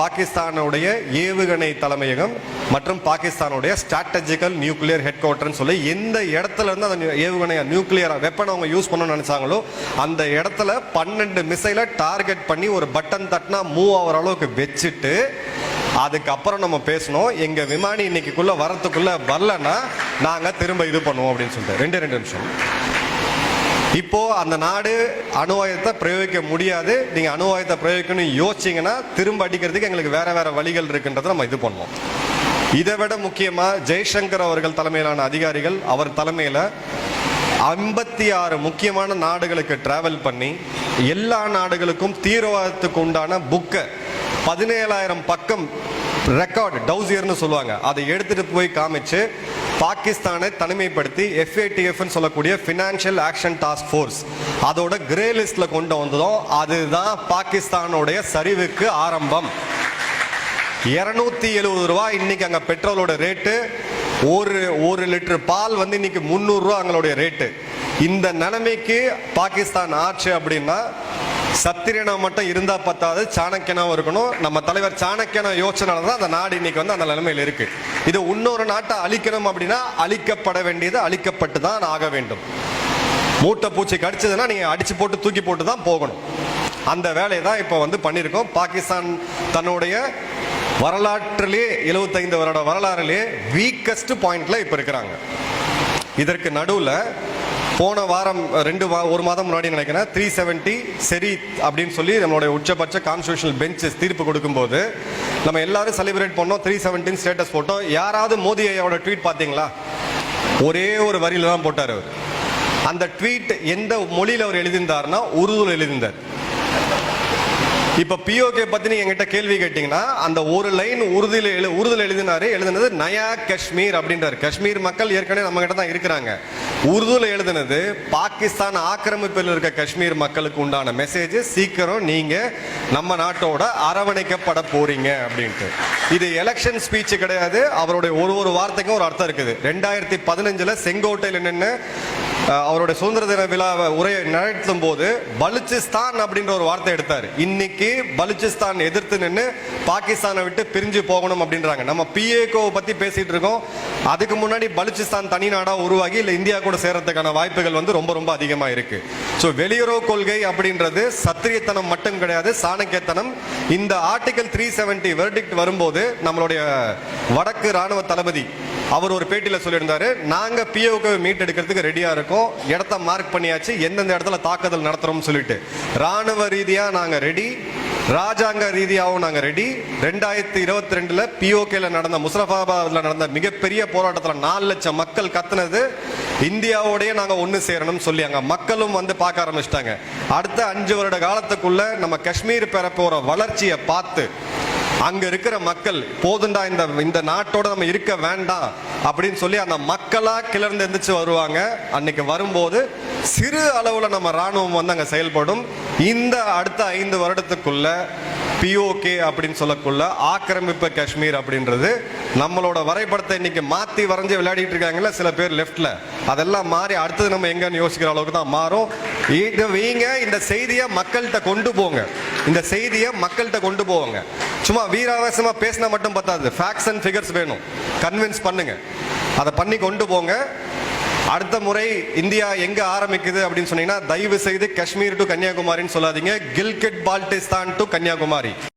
பாகிஸ்தானுடைய ஏவுகணை தலைமையகம் மற்றும் பாகிஸ்தானுடைய ஸ்ட்ராட்டஜிக்கல் நியூக்ளியர் ஹெட் குவார்டர்னு சொல்லி எந்த இடத்துல இருந்து அந்த ஏவுகணை நியூக்ளியர் வெப்பன் அவங்க யூஸ் பண்ணணும்னு நினைச்சாங்களோ அந்த இடத்துல 12 மிசைலை டார்கெட் பண்ணி ஒரு பட்டன் தட்டினா மூவ் ஆகிற அளவுக்கு வச்சுட்டு அதுக்கப்புறம் நம்ம பேசணும். எங்க விமானி இன்னைக்குள்ள வரத்துக்குள்ள வரலன்னா நாங்க திரும்ப இது பண்ணுவோம் அப்படின்னு சொல்லிட்டு 2 நிமிஷம். இப்போ அந்த நாடு அணு ஆயுதத்தை பிரயோகிக்க முடியாது. நீங்க அணு ஆயுதத்தை பிரயோகிக்கணும்னு யோசிச்சீங்கன்னா திரும்ப அடிக்கிறதுக்கு எங்களுக்கு வேற வேற வழிகள் இருக்குன்றதை நம்ம இது பண்ணுவோம். இதை விட முக்கியமா ஜெய்சங்கர் அவர்கள் தலைமையிலான அதிகாரிகள் அவர் தலைமையில 56 முக்கியமான நாடுகளுக்கு டிராவல் பண்ணி எல்லா நாடுகளுக்கும் தீவிரவாதத்துக்கு உண்டான புக்கை 17,000 பக்கம் ரெக்கார்டு டவுசியர்னு சொல்லுவாங்க அதை எடுத்துட்டு போய் காமிச்சு பாகிஸ்தானை தனிமைப்படுத்தி FATF சொல்லக்கூடிய ஃபினான்ஷியல் ஆக்ஷன் டாஸ்க் ஃபோர்ஸ் அதோட கிரே லிஸ்ட்ல கொண்டு வந்ததும் அதுதான் பாகிஸ்தானுடைய சரிவுக்கு ஆரம்பம். 270 ரூபாய் இன்னைக்கு அங்க பெட்ரோலோட ரேட்டு. ஒரு லிட்டர் பால் இன்னைக்கு 300 ரூபா அங்களுடைய ரேட்டு. இந்த நிலைமைக்கு பாகிஸ்தான் ஆட்சி அப்படின்னா சத்திரியனா மட்டும் இருந்தா பத்தாது, சாணக்கியனாவும் இருக்கணும். நம்ம தலைவர் சாணக்கியனா யோசனால தான் அந்த நாடு இன்னைக்கு அந்த நிலைமையில் இருக்கு. இது இன்னொரு நாட்டை அழிக்கணும் அப்படின்னா அழிக்கப்பட வேண்டியது அழிக்கப்பட்டு தான் ஆக வேண்டும். மூட்டை பூச்சி கடிச்சதுன்னா நீங்க அடிச்சு போட்டு தூக்கி போட்டு தான் போகணும். அந்த வேலையை தான் இப்போ பண்ணியிருக்கோம். பாகிஸ்தான் தன்னுடைய வரலாற்றிலே 75 வருட வரலாறுலேயே வீக்கஸ்ட் பாயிண்ட்ல இப்ப இருக்கிறாங்க. இதற்கு நடுவில் போன வாரம் ஒரு மாதம் முன்னாடி நினைக்கிறேன் 370 சரி அப்படின்னு சொல்லி நம்மளுடைய உச்சபட்ச கான்ஸ்டிடியூஷனல் பெஞ்ச் தீர்ப்பு கொடுக்கும்போது நம்ம எல்லாரும் செலிப்ரேட் பண்ணோம். 370 ஸ்டேட்டஸ் போட்டோம். யாராவது மோடி ஐயாவோட ட்வீட் பார்த்தீங்களா? ஒரே ஒரு வரியில தான் போட்டார் அவர். அந்த ட்வீட் எந்த மொழியில் அவர் எழுதியிருந்தார்னா உருதுல எழுதியிருந்தார். இப்ப POK பத்தி நீங்க என்கிட்ட கேள்வி கேட்டீங்கன்னா அந்த ஒரு லைன் உருதுல எழுதினது நயா காஷ்மீர் அப்படின்றாரு. காஷ்மீர் மக்கள் ஏற்கனவே நம்ம கிட்ட தான் இருக்கிறாங்க. உருதுல எழுதினது பாகிஸ்தான் ஆக்கிரமிப்பில் இருக்க காஷ்மீர் மக்களுக்கு உண்டான மெசேஜ், சீக்கிரம் நீங்க நம்ம நாட்டோட அரவணைக்கப்பட போறீங்க அப்படின்ட்டு. இது எலெக்ஷன் ஸ்பீச் கிடையாது. அவருடைய ஒரு வார்த்தைக்கும் ஒரு அர்த்தம் இருக்குது. 2015 செங்கோட்டையில் நின்று அவருடைய சுதந்திர தின விழா உரையை நடத்தும் போது பலுச்சிஸ்தான் அப்படின்ற ஒரு வார்த்தை எடுத்தார். இன்னைக்கு பலுச்சிஸ்தான் எதிர்த்து நின்று பாகிஸ்தானை விட்டு பிரிஞ்சு போகணும் அப்படின்றாங்க. நம்ம PAK பத்தி பேசிட்டு இருக்கோம். அதுக்கு முன்னாடி பலுச்சிஸ்தான் தனி நாடா உருவாகி இல்ல இந்தியா கூட சேரத்துக்கான வாய்ப்புகள் ரொம்ப ரொம்ப அதிகமா இருக்கு. சோ வெளியுறவு கொள்கை அப்படின்றது சத்திரியத்தனம் மட்டும் கிடையாது, சாணக்கியத்தனம். இந்த ஆர்டிகல் 370 வெர்டிக்ட் வரும்போது நம்மளுடைய வடக்கு ராணுவ தளபதி அவர் ஒரு பேட்டியில சொல்லியிருந்தாரு, நாங்க POK மீட் எடுக்கிறதுக்கு ரெடியா இருக்கோம், இடத்த மார்க் பண்ணியாச்சு, எந்தெந்த இடத்துல தாக்குதல் நடத்துறோம் சொல்லிட்டு. ராணுவ ரீதியா நாங்க ரெடி, ராஜாங்க ரீதியாகவும் நாங்க ரெடி. 2022 POKல நடந்த முஸ்தபாபாத்ல நடந்த மிகப்பெரிய போராட்டத்தில் 4 லட்சம் மக்கள் கத்துனது இந்தியாவோடய நாங்க ஒன்னு சேரணும் சொல்லி அங்க மக்களும் பார்க்க ஆரம்பிச்சிட்டாங்க. அடுத்த 5 வருட காலத்துக்குள்ள நம்ம காஷ்மீர் பெற போற வளர்ச்சியை பார்த்து அங்க இருக்கிற மக்கள் போதுண்டா இந்த நாட்டோட நம்ம இருக்க வேண்டாம் அப்படின்னு சொல்லி அந்த மக்களா கிளர்ந்து எந்திரிச்சு வருவாங்க. அன்னைக்கு வரும்போது சிறு அளவுல நம்ம ராணுவம் அங்க செயல்படும். இந்த அடுத்த 5 வருடத்துக்குள்ள POK அப்படின்னு சொல்லக்குள்ள ஆக்கிரமிப்பு காஷ்மீர் அப்படின்றது நம்மளோட வரைபடத்தை இன்னைக்கு மாத்தி வரைஞ்சு விளையாடிட்டு இருக்காங்கல்ல சில பேர் லெஃப்ட்ல, அதெல்லாம் மாறி அடுத்தது நம்ம எங்கன்னு யோசிக்கிற அளவுக்கு தான் மாறும். இந்த செய்தியை மக்கள்கிட்ட கொண்டு போங்க. இந்த செய்தியை மக்கள்கிட்ட கொண்டு போவாங்க. சும்மா வீராவேசமா பேசினா மட்டும் பத்தாது, ஃபேக்ட்ஸ் அண்ட் ஃபிகர்ஸ் வேணும். கன்வின்ஸ் பண்ணுங்க, அதை பண்ணி கொண்டு போங்க. அடுத்த முறை இந்தியா எங்க ஆரம்பிக்குது அப்படின்னு சொன்னீங்கன்னா தயவு செய்து காஷ்மீர் டு கன்னியாகுமரின்னு சொல்லாதீங்க, கில்கிட் பால்டிஸ்தான் டு கன்னியாகுமரி.